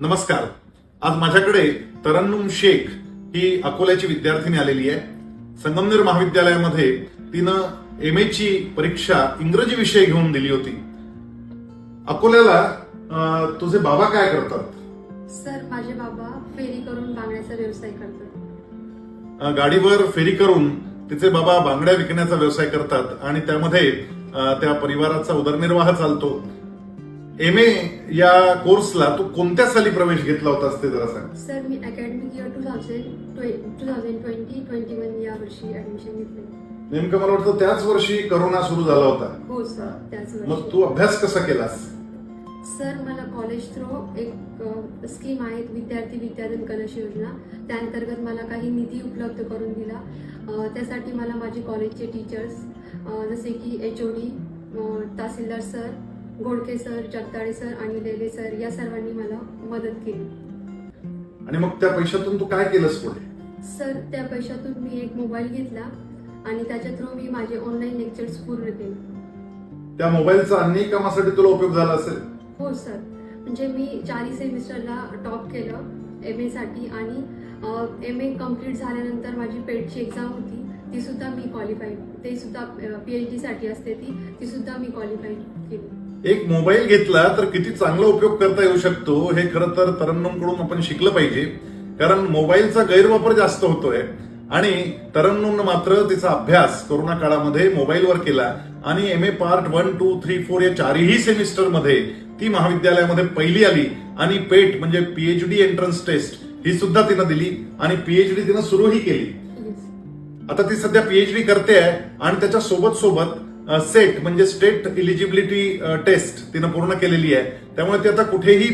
नमस्कार. आज माझ्याकडे तरन्नुम शेख ही अकोल्याची विद्यार्थिनी आलेली आहे. संगमनेर महाविद्यालयामध्ये तिनं MA ची परीक्षा इंग्रजी विषय घेऊन दिली होती. अकोल्याला तुझे बाबा काय करतात? सर, माझे बाबा फेरी करून बांगड्याचा व्यवसाय करतात. गाडीवर फेरी करून तिचे बाबा बांगड्या विकण्याचा व्यवसाय करतात आणि त्यामध्ये त्या परिवाराचा उदरनिर्वाह चालतो. MA या कोर्सला तू कोणत्या साली प्रवेश घेतला होतास ते जरा सांग. सर, मी अकॅडमिक इयर 2020-21 या वर्षी ऍडमिशन घेतले. नेमकं मला वाटतं त्याच वर्षी करोना सुरू झाला होता. हो सर, त्याच मग वर्षी. तू अभ्यास कसा केलास? सर, मला कॉलेज थ्रू एक स्कीम आहे, विद्यार्थी विद्याधन कलश योजना. त्याअंतर्गत मला काही निधी उपलब्ध करून दिला. त्यासाठी मला माझे कॉलेजचे टीचर्स जसे की HOD, Tahsildar sir, Ghodke sir, Jagdale sir आणि लेले सर या सर्वांनी मला मदत केली. आणि मग त्या पैशातून तू काय केलंस पुढे? सर, त्या पैशातून मी एक मोबाईल घेतला आणि त्याच्या थ्रू मी माझे ऑनलाईन लेक्चर्स पूर्ण केले. त्या मोबाईलचा अन्य कामासाठी तुला उपयोग झाला असेल? हो सर, म्हणजे मी 4 सेमिस्टरला टॉप केलं MA साठी आणि MA कम्प्लीट झाल्यानंतर माझी पेटची एक्झाम होती, ती सुद्धा मी क्वालिफाईड, ते सुद्धा PhD साठी असते, ती सुद्धा मी क्वालिफाईड केली. एक मोबाईल घेतला तर किती चांगला उपयोग करता येऊ शकतो हे खरं तर तरन्नुमकडून आपण शिकलं पाहिजे. कारण मोबाईलचा गैरवापर जास्त होतोय आणि तरन्नुमनं मात्र तिचा अभ्यास कोरोना काळामध्ये मोबाईलवर केला आणि MA पार्ट 1, 2, 3, 4 या 4ही सेमिस्टरमध्ये ती महाविद्यालयामध्ये पहिली आली आणि पेट म्हणजे PhD एंट्रन्स टेस्ट ही सुद्धा तिनं दिली आणि PhD तिनं सुरूही केली. आता ती सध्या PhD करते आहे आणि त्याच्या सोबत सेट म्हणजे स्टेट इलिजिबिलिटी टेस्ट तिनं पूर्ण केलेली आहे. त्यामुळे ती आता कुठेही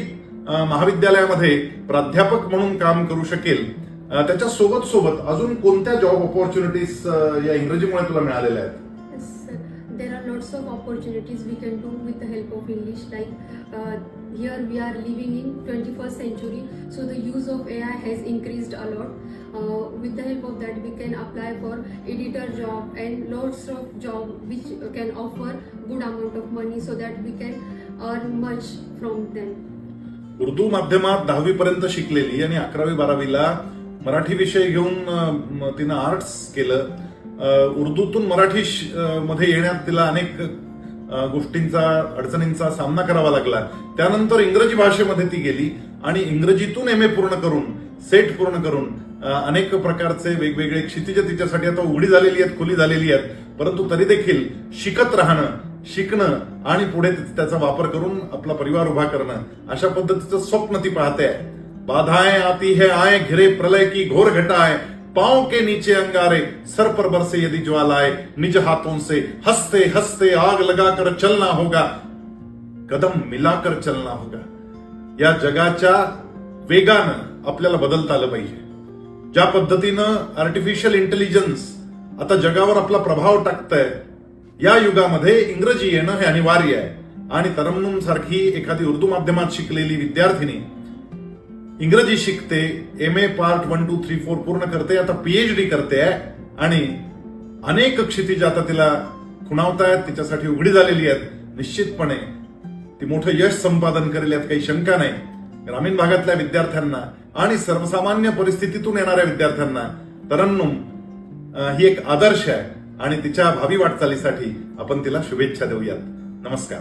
महाविद्यालयामध्ये प्राध्यापक म्हणून काम करू शकेल. त्याच्या सोबत अजून कोणत्या जॉब ऑपॉर्च्युनिटीज या इंग्रजीमुळे तुला मिळालेल्या आहेत? There are lots of opportunities we can do with the help of English. Like here we are living in 21st century, so the use of AI has increased a lot. With the help of that, we can apply for editor job and lots of job which can offer good amount of money, so that we can earn much from them. Urdu माध्यमात 10वी पर्यंत शिकलेली आणि 11वी 12वीला मराठी विषय घेऊन तिनं arts केलं. उर्दूतून मराठी मध्ये येण्यात तिला अनेक गोष्टींचा अडचणींचा सामना करावा लागला. त्यानंतर इंग्रजी भाषेमध्ये ती गेली आणि इंग्रजीतून MA पूर्ण करून सेट पूर्ण करून अनेक प्रकारचे वेगवेगळे क्षितिज तिच्यासाठी आता उघडी झालेली आहेत, खुली झालेली आहेत. परंतु तरी देखील शिकत राहणं, शिकणं आणि पुढे त्याचा वापर करून आपला परिवार उभा करणं अशा पद्धतीचं स्वप्न ती पाहते आहे. बाधाएं आती है आए घिरे प्रलय की घोर घटाए, पांव के नीचे अंगारे सर पर बरसे यदि ज्वालाए, निज हाथों से हंसते हंसते आग लगाकर चलना होगा, कदम मिलाकर चलना होगा. या जगाच्या वेगानं आपल्याला बदलता आलं पाहिजे. ज्या पद्धतीनं आर्टिफिशियल इंटेलिजन्स आता जगावर आपला प्रभाव टाकतंय, या युगामध्ये इंग्रजी येणं हे अनिवार्य आहे. आणि तरन्नुम सारखी एखादी उर्दू माध्यमात शिकलेली विद्यार्थिनी इंग्रजी शिकते, MA पार्ट 1, 2, 3, 4 पूर्ण करते, आता PhD करते आहे आणि अनेक क्षितिज आता तिला खुणावतायत, तिच्यासाठी उघडी झालेली आहेत. निश्चितपणे ती मोठं यश संपादन करेल यात काही शंका नाही. ग्रामीण भागातल्या विद्यार्थ्यांना आणि सर्वसामान्य परिस्थितीतून येणाऱ्या विद्यार्थ्यांना तरन्नुम ही एक आदर्श आहे आणि तिच्या भावी वाटचालीसाठी आपण तिला शुभेच्छा देऊयात. नमस्कार.